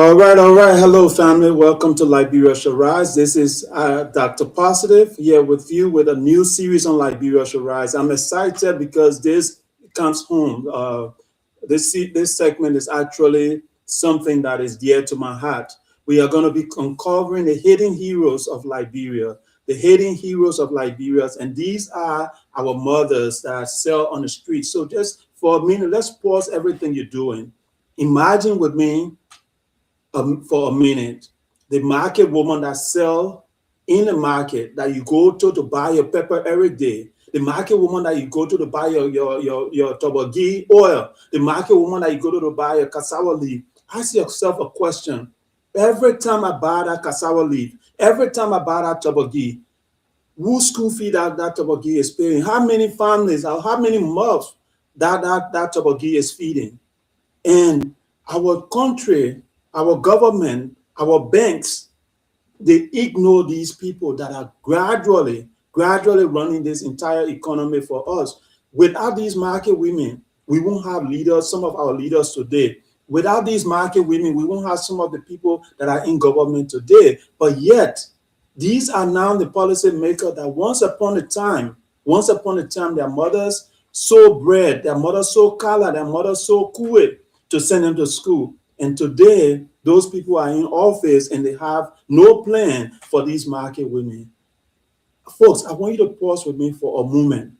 All right. Hello, family. Welcome to Liberia Shall Rise. This is Dr. Positive here with you with a new series on Liberia Shall Rise. I'm excited because this comes home. This segment is actually something that is dear to my heart. We are going to be uncovering the hidden heroes of Liberia, the hidden heroes of Liberia, and these are our mothers that sell on the street. So just for a minute, let's pause everything you're doing. Imagine with me for a minute. The market woman that sell in the market that you go to buy your pepper every day. The market woman that you go to buy your toboggi oil. The market woman that you go to buy your cassava leaf. Ask yourself a question. Every time I buy that cassava leaf, every time I buy that toboggi, whose school fee that toboggi is paying? How many families or how many mouths that toboggi is feeding? And our country, our government, our banks, they ignore these people that are gradually running this entire economy for us. Without these market women, we won't have leaders, some of our leaders today. Without these market women, we won't have some of the people that are in government today. But yet, these are now the policy makers that once upon a time, their mothers sold bread, their mothers sold color, their mothers sold kuwait to send them to school. And today, those people are in office and they have no plan for these market women. Folks, I want you to pause with me for a moment.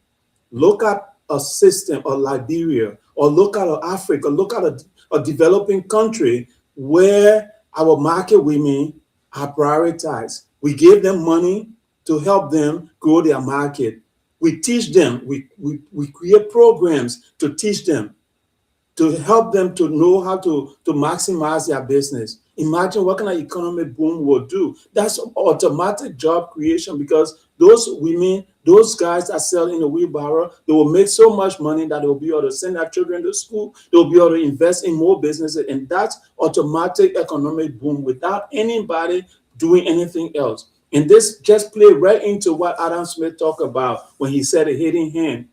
Look at a system of Liberia, or look at Africa, look at a developing country where our market women are prioritized. We give them money to help them grow their market. We teach them, we create programs to teach them, to help them to know how to maximize their business. Imagine what kind of economic boom will do. That's automatic job creation because those women, those guys that sell in the wheelbarrow, they will make so much money that they'll be able to send their children to school. They'll be able to invest in more businesses. And that's automatic economic boom without anybody doing anything else. And this just played right into what Adam Smith talked about when he said a hidden hand,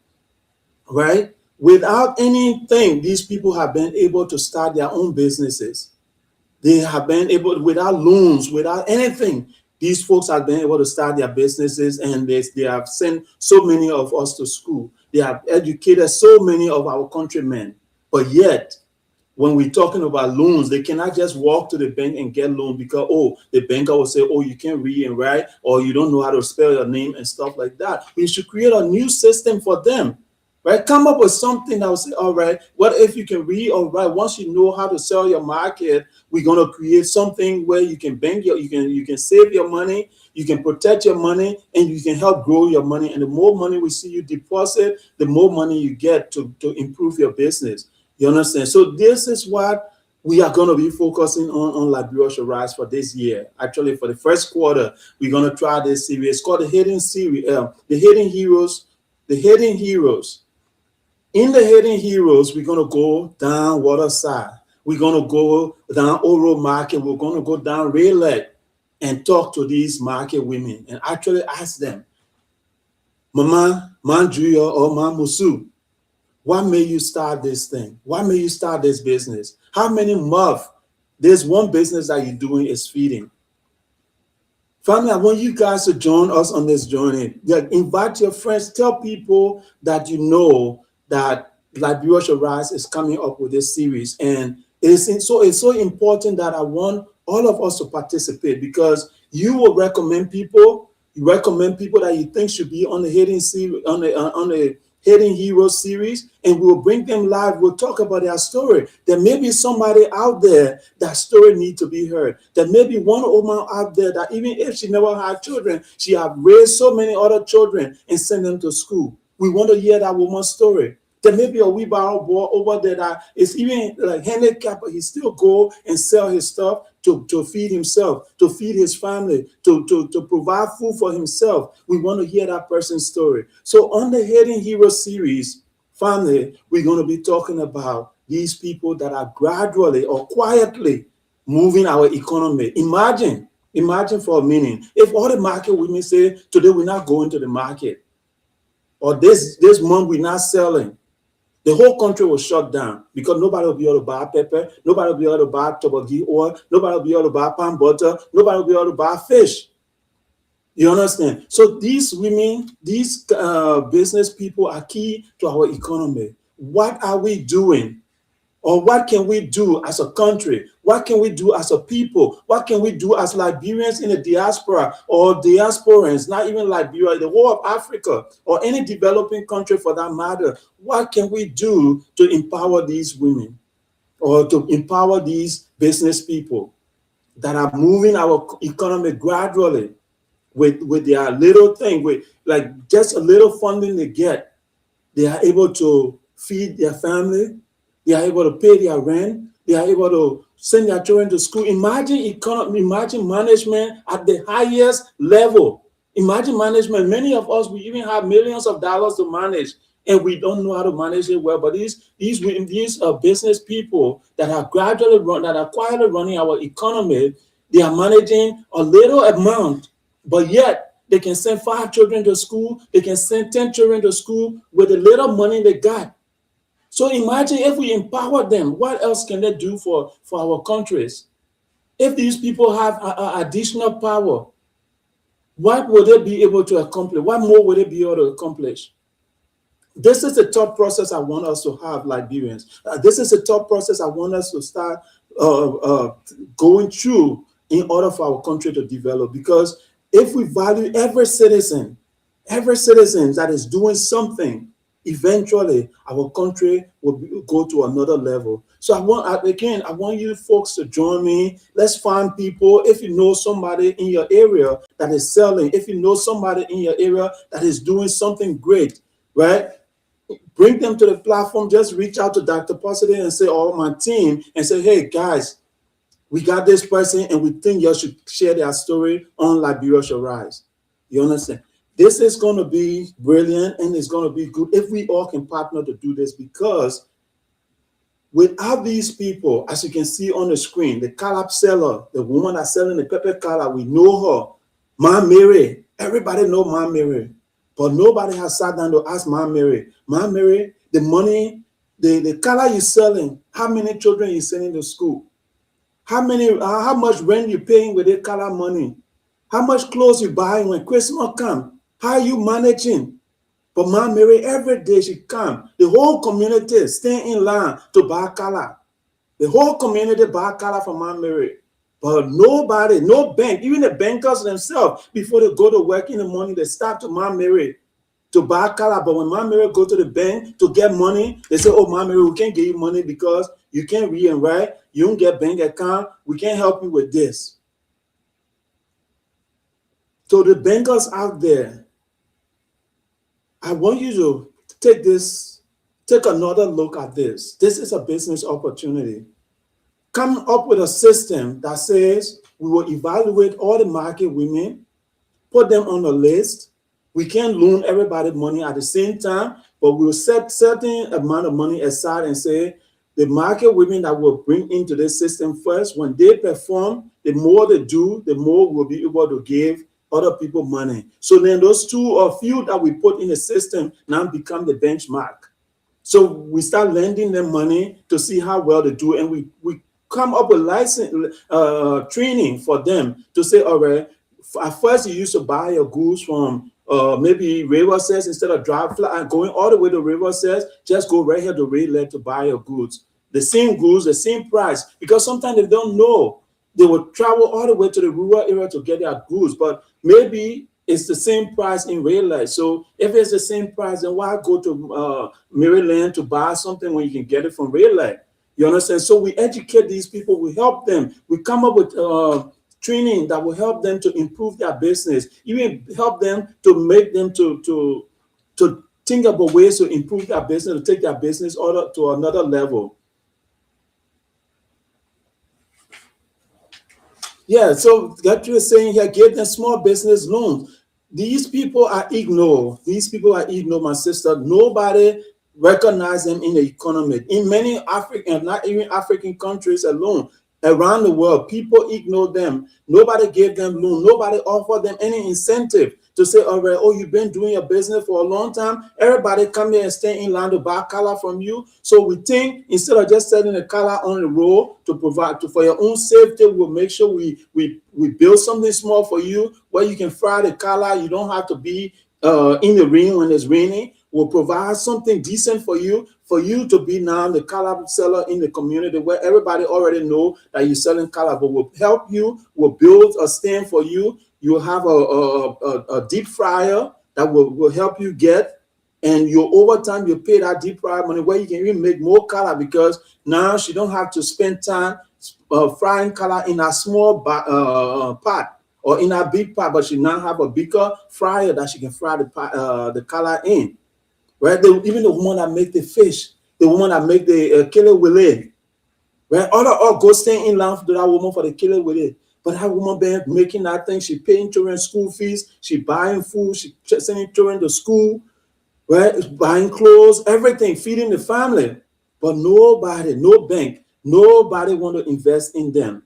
right? Without anything, these people have been able to start their own businesses. They have been able, without loans, without anything, these folks have been able to start their businesses, and they have sent so many of us to school. They have educated so many of our countrymen. But yet, when we're talking about loans, they cannot just walk to the bank and get loan because, oh, the banker will say, oh, you can't read and write, or you don't know how to spell your name and stuff like that. We should create a new system for them. Right? Come up with something that will say, all right, what if you can read or write? Once you know how to sell your market, we're gonna create something where you can bank you can save your money, you can protect your money, and you can help grow your money. And the more money we see you deposit, the more money you get to improve your business. You understand? So this is what we are going to be focusing on Liberia Shall Rise for this year. Actually, for the first quarter, we're going to try this series. It's called the Hidden Series, the Hidden Heroes, the Hidden Heroes. In the Hidden Heroes, we're going to go down Waterside. We're going to go down Oro Market. We're going to go down Raylet and talk to these market women and actually ask them, Mama Manjuya or Mamusu, what made you start this thing? Why made you start this business? How many months this one business that you're doing is feeding? Family, I want you guys to join us on this journey. Invite your friends. Tell people that you know that Liberia Shall Rise is coming up with this series. And it's so important that I want all of us to participate because you will recommend people. You recommend people that you think should be on the Hidden Series, on the Hidden Hero series, and we'll bring them live. We'll talk about their story. There may be somebody out there that story needs to be heard. There may be one woman out there that even if she never had children, she have raised so many other children and sent them to school. We want to hear that woman's story. There may be a wheelbarrow boy over there that is even like handicapped, but he still go and sell his stuff to feed himself, to feed his family, to provide food for himself. We want to hear that person's story. So on the Hidden Hero series, family, we're going to be talking about these people that are gradually or quietly moving our economy. Imagine for a minute, if all the market women say, today we're not going to the market, or this month we're not selling. The whole country will shut down because nobody will be able to buy pepper, nobody will be able to buy toboggi oil, nobody will be able to buy palm butter, nobody will be able to buy fish. You understand? So these women, these business people are key to our economy. What are we doing? Or what can we do as a country? What can we do as a people? What can we do as Liberians in the diaspora or diasporans, not even Liberia, the whole of Africa or any developing country for that matter? What can we do to empower these women or to empower these business people that are moving our economy gradually with their little thing, with like just a little funding they get, they are able to feed their family, they are able to pay their rent, they are able to send their children to school. Imagine economy, imagine management at the highest level. Imagine management. Many of us, we even have millions of dollars to manage, and we don't know how to manage it well. But these business people that are quietly running our economy, they are managing a little amount, but yet they can send 5 children to school, they can send 10 children to school with the little money they got. So imagine if we empower them, what else can they do for our countries? If these people have additional power, what will they be able to accomplish? What more will they be able to accomplish? This is the thought process I want us to have, Liberians. This is the thought process I want us to start going through in order for our country to develop. Because if we value every citizen that is doing something, eventually our country will go to another level. So I want you folks to join me. Let's find people. If you know somebody in your area that is selling, if you know somebody in your area that is doing something great, right? Bring them to the platform. Just reach out to Dr. Positive and say, oh, my team, and say, hey, guys, we got this person and we think you should share their story on Liberia Shall Rise. You understand? This is going to be brilliant and it's going to be good if we all can partner to do this, because without these people, as you can see on the screen, the calab seller, the woman that's selling the pepper calab, we know her. Ma Mary, everybody know Ma Mary, but nobody has sat down to ask Ma Mary, the money, the calab you're selling, how many children you sending to school? How much rent you paying with that calab money? How much clothes you buying when Christmas come? How are you managing? But Ma Mary, every day she come, the whole community stay in line to buy calab. The whole community buy calab for Ma Mary. But nobody, no bank, even the bankers themselves, before they go to work in the morning, they start to Ma Mary to buy calab. But when Ma Mary go to the bank to get money, they say, oh, Ma Mary, we can't give you money because you can't read and write. You don't get bank account. We can't help you with this. So the bankers out there, I want you to take another look at this. This is a business opportunity. Come up with a system that says we will evaluate all the market women, put them on a list. We can't loan everybody money at the same time, but we'll set certain amount of money aside and say the market women that we'll bring into this system first, when they perform, the more they do, the more we'll be able to give other people money. So then those 2 or few that we put in the system now become the benchmark. So we start lending them money to see how well they do, and we come up with license training for them to say, all right, at first you used to buy your goods from maybe River Says, instead of going all the way to River Says, just go right here to Redlet to buy your goods. The same goods, the same price, because sometimes they don't know. They will travel all the way to the rural area to get their goods, but maybe it's the same price in Redlet. So if it's the same price, then why go to Maryland to buy something when you can get it from Redlet? You understand? So we educate these people, we help them, we come up with training that will help them to improve their business, even help them to make them to think about ways to improve their business, to take their business to another level. Yeah, so that you're saying here, give them small business loans. These people are ignored. These people are ignored, my sister. Nobody recognizes them in the economy. In many African, not even African countries alone, Around the world, people ignore them. Nobody gave them loan. Nobody offered them any incentive to say, all right, oh, you've been doing your business for a long time. Everybody come here and stay in line to buy color from you. So we think instead of just selling the color on the road to provide for your own safety, we'll make sure we build something small for you where you can fry the color. You don't have to be in the rain when it's raining. Will provide something decent for you to be now the color seller in the community where everybody already know that you're selling color, but will help you, will build a stand for you. You'll have a deep fryer that will help you get, and your overtime you pay that deep fryer money where you can even make more color because now she don't have to spend time frying color in a small pot or in a big pot, but she now have a bigger fryer that she can fry the color in. Right? Even the woman that make the fish, the woman that make the killer willy, right? All go stay in line to that woman for the killer willy. But that woman been making that thing, she paying children school fees, she buying food, she sending children to school, right? Buying clothes, everything, feeding the family. But nobody, no bank, nobody want to invest in them.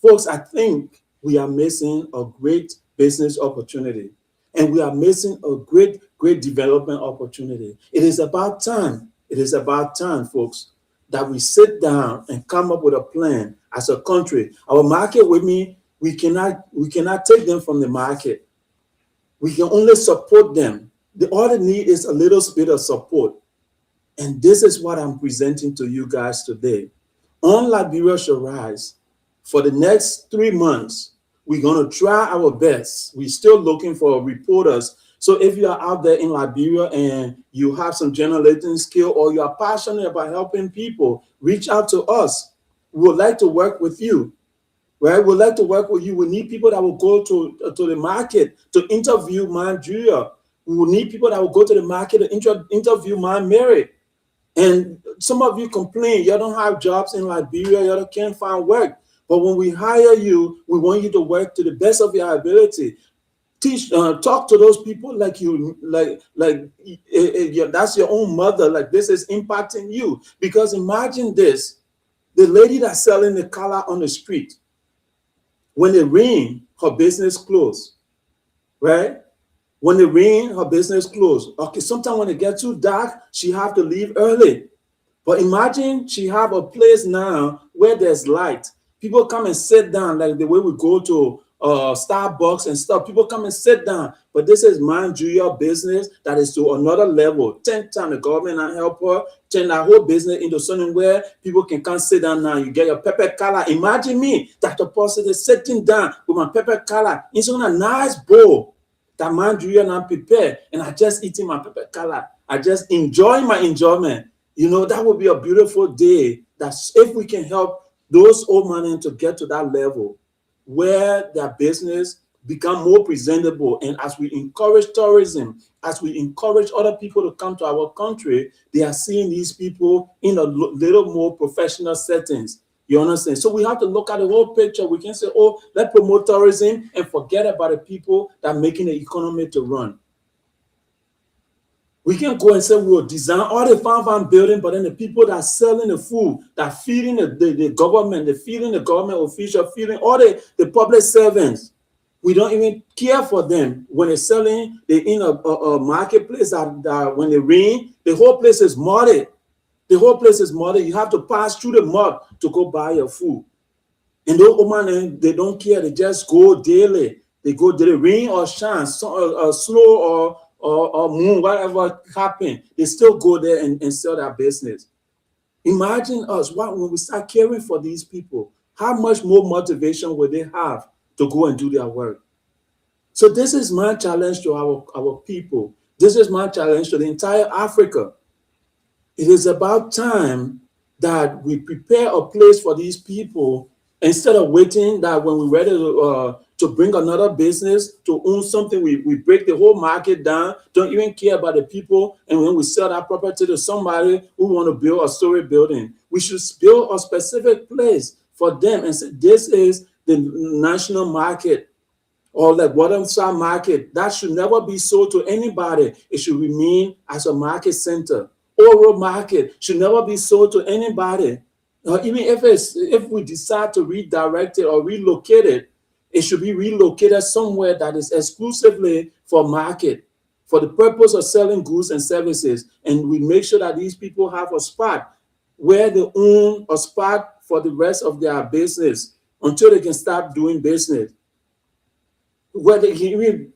Folks, I think we are missing a great business opportunity. And we are missing a great development opportunity. It is about time. It is about time, folks, that we sit down and come up with a plan as a country. Our market with me, we cannot take them from the market. We can only support them. All they need is a little bit of support. And this is what I'm presenting to you guys today. On Liberia Shall Rise, for the next 3 months, we're going to try our best. We're still looking for reporters. So if you are out there in Liberia and you have some journalism skill or you are passionate about helping people, reach out to us. We would like to work with you, right? We'd like to work with you. We need people that will go to the market to interview my Julia. We will need people that will go to the market to interview my Mary. And some of you complain, you don't have jobs in Liberia, you can't find work. But when we hire you, we want you to work to the best of your ability. Talk to those people like that's your own mother. Like this is impacting you. Because imagine this: the lady that's selling the color on the street, when it rain, her business closed, right? When it rain, her business closed. Okay, sometimes when it gets too dark, she have to leave early. But imagine she have a place now where there's light. People come and sit down like the way we go to Starbucks and stuff. People come and sit down. But this is mind you your business that is to another level. 10 times the government and help her turn that whole business into something where people can come sit down now. You get your pepper color. Imagine me, Dr. Paulson, is sitting down with my pepper color in some a nice bowl that mind you and I'm prepared. And I just eating my pepper color. I just enjoy my enjoyment. You know, that would be a beautiful day. That if we can help those old men to get to that level where their business become more presentable. And as we encourage tourism, as we encourage other people to come to our country, they are seeing these people in a little more professional settings. You understand? So we have to look at the whole picture. We can say, oh, let's promote tourism and forget about the people that are making the economy to run. We can go and say we'll design all the farm building, but then the people that are selling the food, that are feeding the government, they're feeding the government official, feeding all the public servants, we don't even care for them. When they're selling, they're in a marketplace that when it rain, the whole place is muddy. The whole place is muddy. You have to pass through the mud to go buy your food. And those women, they don't care. They just go daily. They go daily, rain or shine, slow or moon, whatever happen, they still go there and sell their business. Imagine us, when we start caring for these people, how much more motivation will they have to go and do their work? So this is my challenge to our people. This is my challenge to the entire Africa. It is about time that we prepare a place for these people instead of waiting that when we're ready to bring another business, to own something, we break the whole market down, don't even care about the people. And when we sell that property to somebody who want to build a story building, we should build a specific place for them and say, this is the national market or like Waterfront market. That should never be sold to anybody. It should remain as a market center. Oral market should never be sold to anybody. Or even if we decide to redirect it or relocate it, it should be relocated somewhere that is exclusively for market, for the purpose of selling goods and services. And we make sure that these people have a spot where they own a spot for the rest of their business until they can start doing business. Where they can even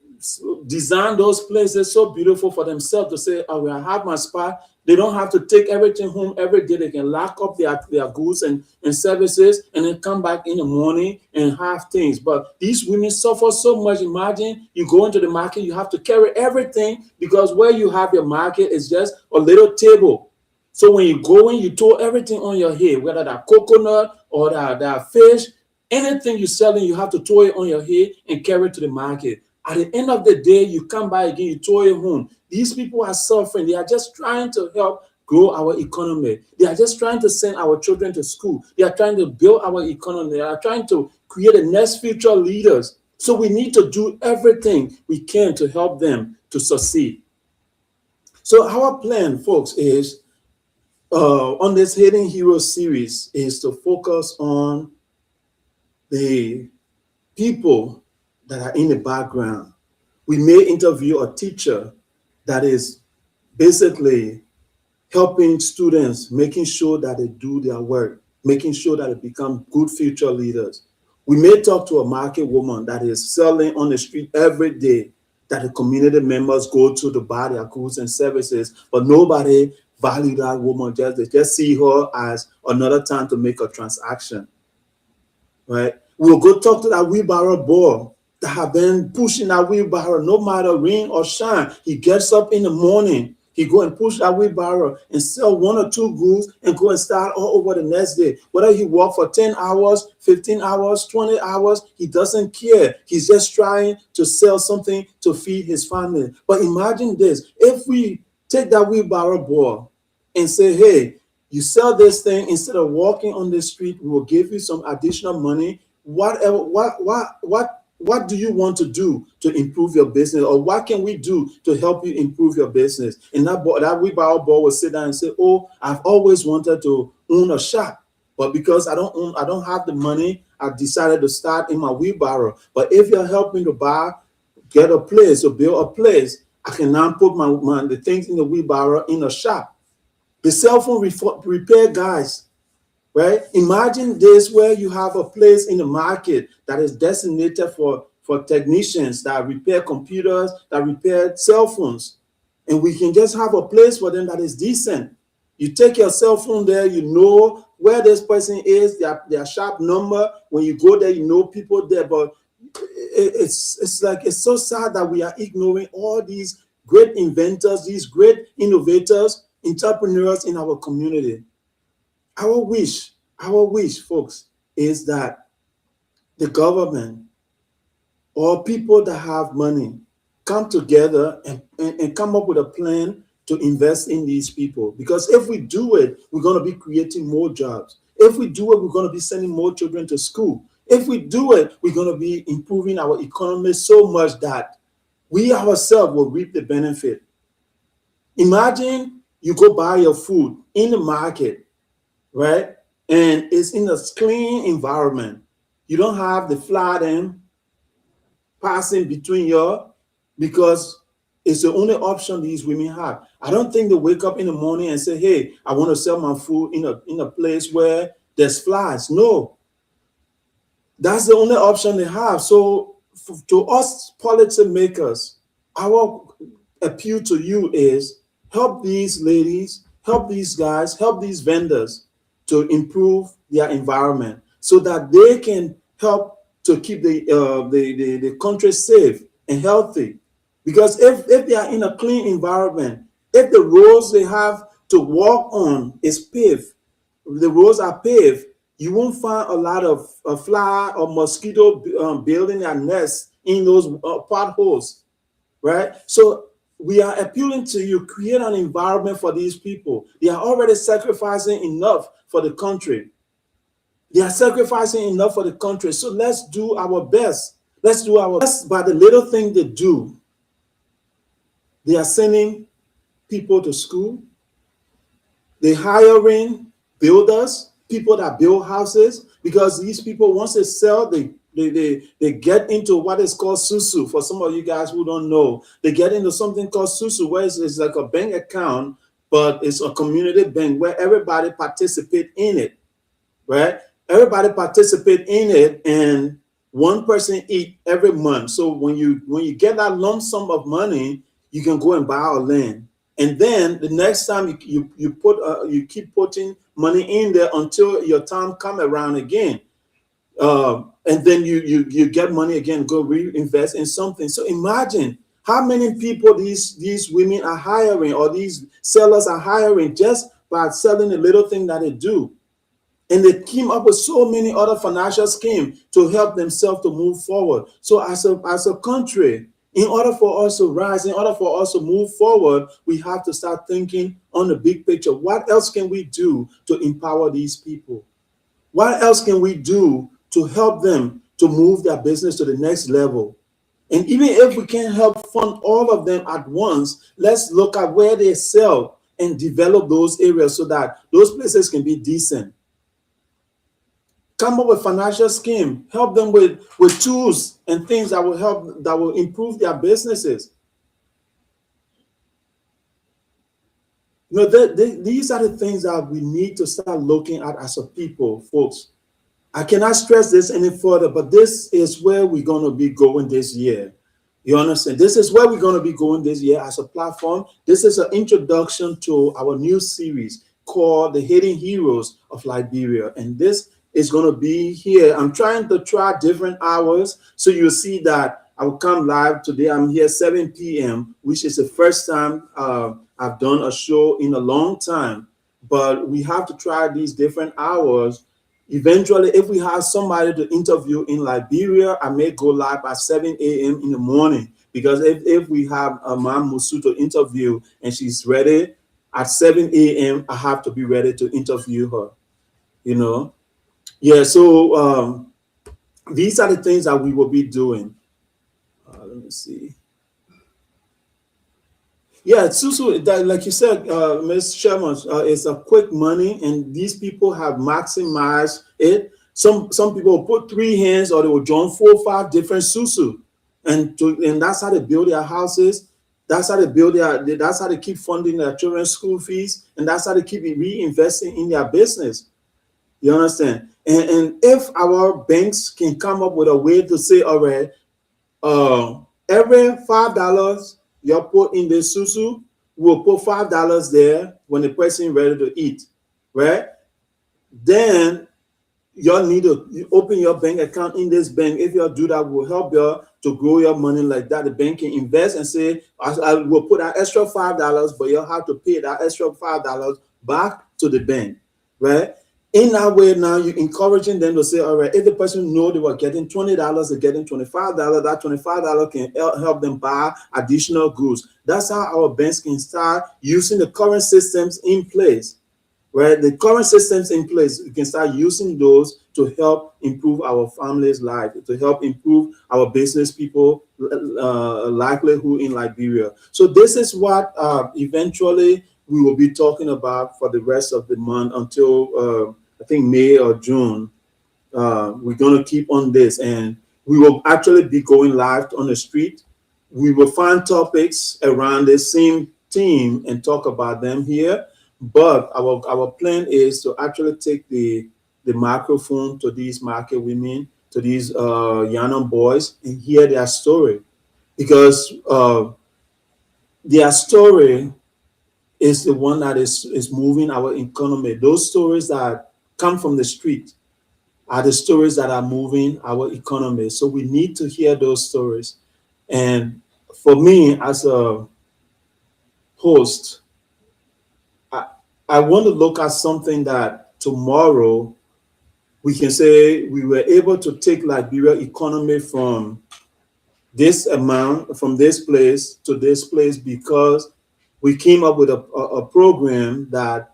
design those places so beautiful for themselves to say, oh, I have my spot. They don't have to take everything home every day. They can lock up their goods and services and then come back in the morning and have things. But these women suffer so much. Imagine you go into the market, you have to carry everything because where you have your market is just a little table. So when you go in, you throw everything on your head, whether that coconut or that fish, anything you're selling, you have to throw it on your head and carry it to the market. At the end of the day, you come back again, you throw it home. These people are suffering. They are just trying to help grow our economy. They are just trying to send our children to school. They are trying to build our economy. They are trying to create the next future leaders. So we need to do everything we can to help them to succeed. So our plan, folks, is on this Hidden Heroes series is to focus on the people that are in the background. We may interview a teacher that is basically helping students, making sure that they do their work, making sure that they become good future leaders. We may talk to a market woman that is selling on the street every day, that the community members go to buy their goods and services, but nobody value that woman. They just see her as another time to make a transaction, right? We'll go talk to that wheelbarrow boy that have been pushing that wheelbarrow no matter rain or shine. He gets up in the morning, he go and push that wheelbarrow and sell one or two goods and go and start all over the next day. Whether he work for 10 hours, 15 hours, 20 hours, he doesn't care. He's just trying to sell something to feed his family. But imagine this, if we take that wheelbarrow boy and say, hey, you sell this thing, instead of walking on the street, we will give you some additional money. Whatever, what do you want to do to improve your business, or what can we do to help you improve your business? And that wheelbarrow boy will sit down and say, oh, I've always wanted to own a shop, but because I don't have the money, I decided to start in my wheelbarrow. But if you're helping to get a place, or build a place, I can now put the things in the wheelbarrow in a shop. The cell phone repair guys, right? Imagine this, where you have a place in the market that is designated for technicians that repair computers, that repair cell phones. And we can just have a place for them that is decent. You take your cell phone there, you know where this person is, their shop number. When you go there, you know people there. But it's so sad that we are ignoring all these great inventors, these great innovators, entrepreneurs in our community. Our wish, folks, is that the government or people that have money come together and come up with a plan to invest in these people. Because if we do it, we're going to be creating more jobs. If we do it, we're going to be sending more children to school. If we do it, we're going to be improving our economy so much that we ourselves will reap the benefit. Imagine you go buy your food in the market, right? And it's in a clean environment. You don't have the fly them passing between you, because it's the only option these women have. I don't think they wake up in the morning and say, hey, I want to sell my food in a place where there's flies. No, that's the only option they have. So to us policymakers, our appeal to you is help these ladies, help these guys, help these vendors to improve their environment so that they can help to keep the country safe and healthy. Because if they are in a clean environment, if the roads they have to walk on is paved, the roads are paved, you won't find a lot of fly or mosquito building their nests in those potholes, right? So we are appealing to you, create an environment for these people. They are already sacrificing enough for the country. They are sacrificing enough for the country. So let's do our best. Let's do our best by the little thing they do. They are sending people to school. They're hiring builders, people that build houses, because these people, once they sell, they get into what is called susu. For some of you guys who don't know, they get into something called susu, where it's like a bank account, but it's a community bank where everybody participate in it, right? Everybody participate in it, and one person eat every month. So when you get that lump sum of money, you can go and buy a land, and then the next time you keep putting money in there until your time come around again, and then you get money again, go reinvest in something. So imagine how many people these women are hiring, or these sellers are hiring, just by selling the little thing that they do. And they came up with so many other financial schemes to help themselves to move forward. So as a country, in order for us to rise, in order for us to move forward, we have to start thinking on the big picture. What else can we do to empower these people? What else can we do to help them to move their business to the next level? And even if we can't help fund all of them at once, let's look at where they sell and develop those areas so that those places can be decent. Come up with financial scheme, help them with tools and things that will help, that will improve their businesses. These are the things that we need to start looking at as a people, folks. I cannot stress this any further, but this is where we're going to be going this year. You understand? This is where we're going to be going this year as a platform. This is an introduction to our new series called The Hidden Heroes of Liberia. And this is going to be here. I'm trying to try different hours. So you'll see that I will come live today. I'm here 7 p.m., which is the first time I've done a show in a long time. But we have to try these different hours. Eventually, if we have somebody to interview in Liberia, I may go live at 7 a.m. in the morning, because if we have a Ma'am Musu to interview and she's ready at 7 a.m., I have to be ready to interview her, Yeah, so these are the things that we will be doing. Let me see. Yeah, Susu, that, like you said, Ms. Sherman, it's a quick money, and these people have maximized it. Some people will put 3 hands, or they will join 4 or 5 different Susu, and that's how they build their houses. That's how they build that's how they keep funding their children's school fees, and that's how they keep reinvesting in their business. You understand? And if our banks can come up with a way to say, all right, every $5 you put in the susu, we'll put $5 there when the person is ready to eat, right? Then you'll need to open your bank account in this bank. If you do that, will help you to grow your money like that. The bank can invest and say, I will put that extra $5, but you'll have to pay that extra $5 back to the bank, right? In that way, now you're encouraging them to say, all right, if the person know they were getting $20, they're getting $25, that $25 can help them buy additional goods. That's how our banks can start using the current systems in place, right? The current systems in place, we can start using those to help improve our family's life, to help improve our business people livelihood in Liberia. So this is what eventually we will be talking about for the rest of the month until I think May or June. We're going to keep on this, and we will actually be going live on the street. We will find topics around the same theme and talk about them here. But our plan is to actually take the microphone to these market women, to these young boys, and hear their story, because their story is the one that is moving our economy. Those stories that come from the street are the stories that are moving our economy. So we need to hear those stories. And for me, as a host, I want to look at something that tomorrow we can say we were able to take Liberia economy from this amount, from this place to this place, because we came up with a program that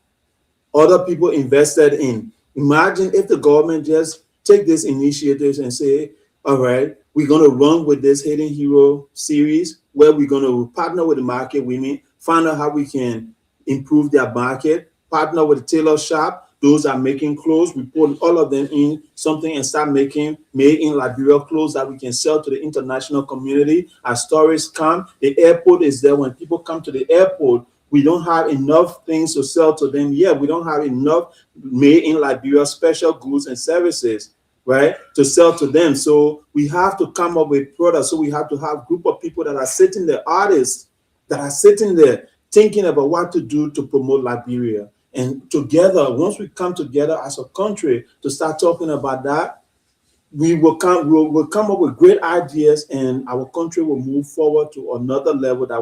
other people invested in. Imagine if the government just take these initiatives and say, all right, we're going to run with this Hidden Hero series where we're going to partner with the market women, find out how we can improve their market, partner with the tailor shop, those are making clothes. We put all of them in something and start making made in Liberia clothes that we can sell to the international community. As tourists come, the airport is there. When people come to the airport, we don't have enough things to sell to them yet. We don't have enough made in Liberia special goods and services, right, to sell to them. So we have to come up with products. So we have to have a group of people that are sitting there, artists that are sitting there thinking about what to do to promote Liberia. And together, once we come together as a country to start talking about that, we'll come up with great ideas, and our country will move forward to another level that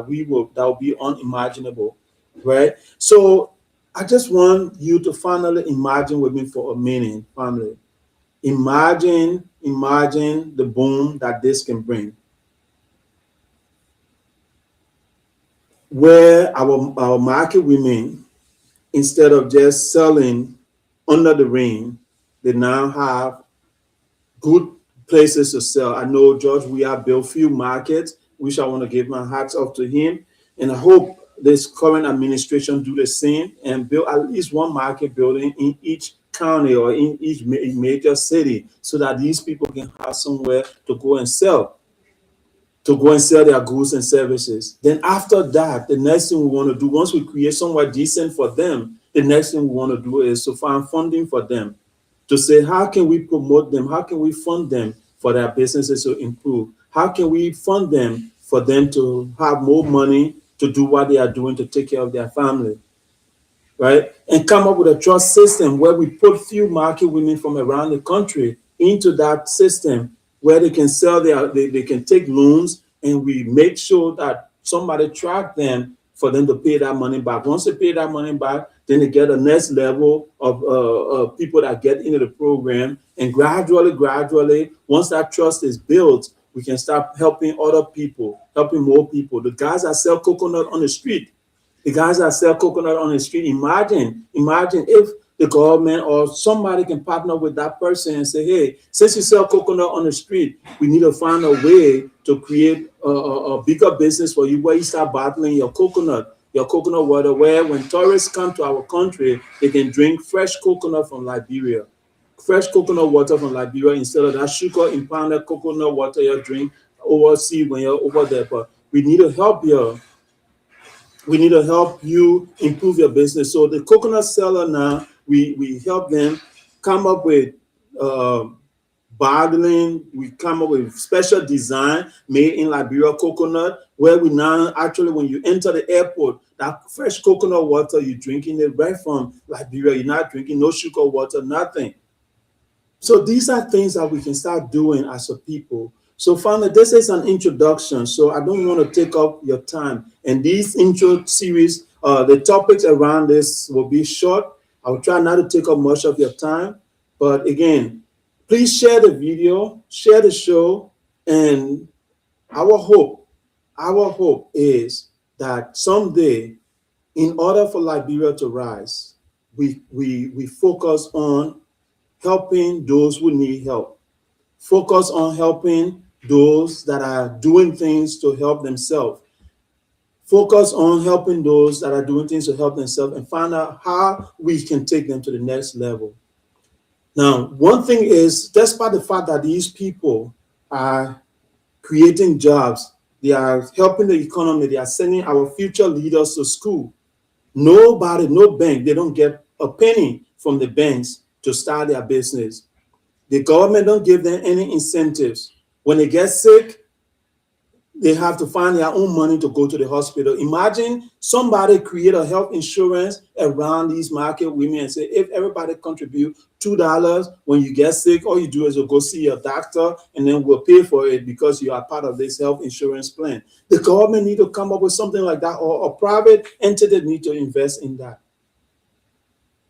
will be unimaginable, right? So I just want you to finally imagine with me for a minute, family. Imagine the boom that this can bring, where our market women, instead of just selling under the rain, they now have good places to sell. I know George, we have built few markets, which I want to give my hats off to him. And I hope this current administration do the same and build at least one market building in each county or in each major city, so that these people can have somewhere to go and sell their goods and services. Then after that, the next thing we want to do, once we create somewhere decent for them, the next thing we want to do is to find funding for them, to say, how can we promote them? How can we fund them for their businesses to improve? How can we fund them for them to have more money to do what they are doing to take care of their family? Right? And come up with a trust system where we put few market women from around the country into that system, where they can sell they can take loans, and we make sure that somebody track them for them to pay that money back. Once they pay that money back, then they get a next level of people that get into the program, and gradually, once that trust is built, we can start helping other people, helping more people. The guys that sell coconut on the street, the guys that sell coconut on the street, imagine if the government or somebody can partner with that person and say, hey, since you sell coconut on the street, we need to find a way to create a bigger business for you, where you start bottling your coconut water, where when tourists come to our country, they can drink fresh coconut from Liberia, fresh coconut water from Liberia, instead of that sugar impounded coconut water you drink overseas when you're over there. But we need to help you improve your business. So the coconut seller now, we help them come up with bottling. We come up with special design made in Liberia coconut, where we now actually, when you enter the airport, that fresh coconut water, you're drinking it right from Liberia. You're not drinking no sugar water, nothing. So these are things that we can start doing as a people. So finally, this is an introduction, so I don't want to take up your time. And these intro series, the topics around this will be short. I will try not to take up much of your time. But again, please share the video, share the show, and our hope is that someday, in order for Liberia to rise, we focus on helping those who need help. Focus on helping those that are doing things to help themselves. Focus on helping those that are doing things to help themselves, and find out how we can take them to the next level. Now, one thing is, despite the fact that these people are creating jobs, they are helping the economy, they are sending our future leaders to school. Nobody, no bank, they don't get a penny from the banks to start their business. The government don't give them any incentives. When they get sick, they have to find their own money to go to the hospital. Imagine somebody create a health insurance around these market women and say, if everybody contribute $2 when you get sick, all you do is you go see your doctor, and then we'll pay for it because you are part of this health insurance plan. The government need to come up with something like that, or a private entity need to invest in that.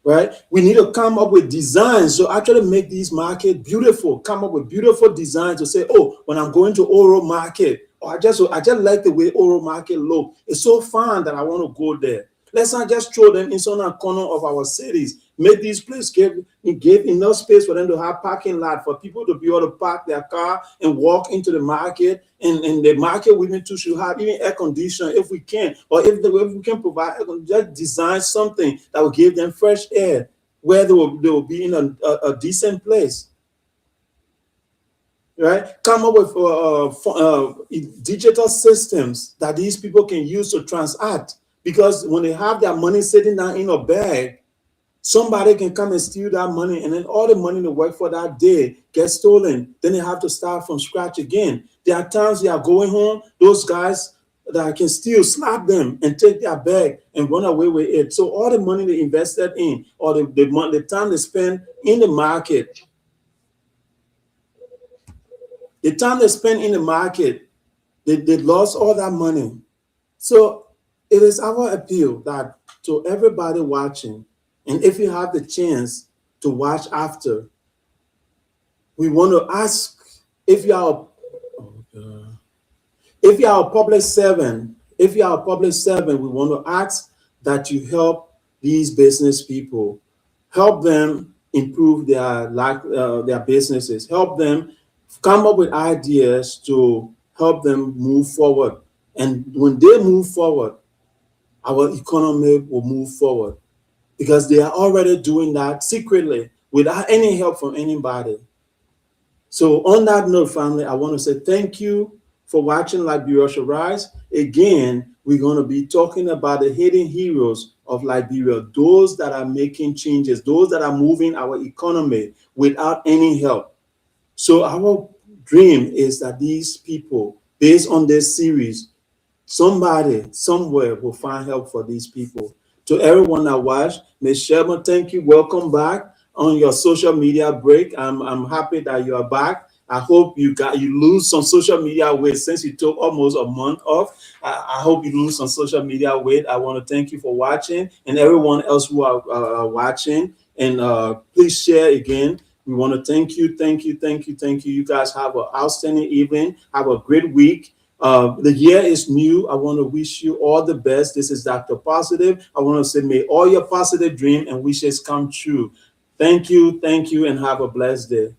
Right? We need to come up with designs to actually make these markets beautiful. Come up with beautiful designs to say, oh, when I'm going to Oro Market, or I just like the way Oro Market look. It's so fun that I want to go there. Let's not just throw them in some corner of our cities. Make these places give enough space for them to have parking lot, for people to be able to park their car and walk into the market. And the market women too should have even air conditioning if we can, or if we can provide, just design something that will give them fresh air. where they will be in a decent place, right? Come up with digital systems that these people can use to transact. Because when they have their money sitting down in a bag, somebody can come and steal that money, and then all the money they work for that day gets stolen. Then they have to start from scratch again. There are times they are going home, those guys that can steal, slap them and take their bag and run away with it. So all the money they invested in, or the time they spend in the market, they lost all that money. So it is our appeal that to everybody watching, and if you have the chance to watch after, we want to ask, if you are if you are a public servant, we want to ask that you help these business people, help them improve their businesses, help them come up with ideas to help them move forward. And when they move forward, our economy will move forward, because they are already doing that secretly without any help from anybody. So on that note, family, I want to say thank you for watching Liberia Shall Rise. Again, we're going to be talking about the hidden heroes of Liberia, those that are making changes, those that are moving our economy without any help. So our dream is that these people, based on this series, somebody somewhere will find help for these people. To everyone that watched, Ms. Sherman, thank you. Welcome back on your social media break. I'm happy that you are back. I hope you lose some social media weight since you took almost a month off. I hope you lose some social media weight. I want to thank you for watching, and everyone else who are watching. And please share again. We want to thank you, thank you, thank you, thank you. You guys have an outstanding evening. Have a great week. The year is new. I want to wish you all the best. This is Dr. Positive. I want to say, may all your positive dreams and wishes come true. Thank you, and have a blessed day.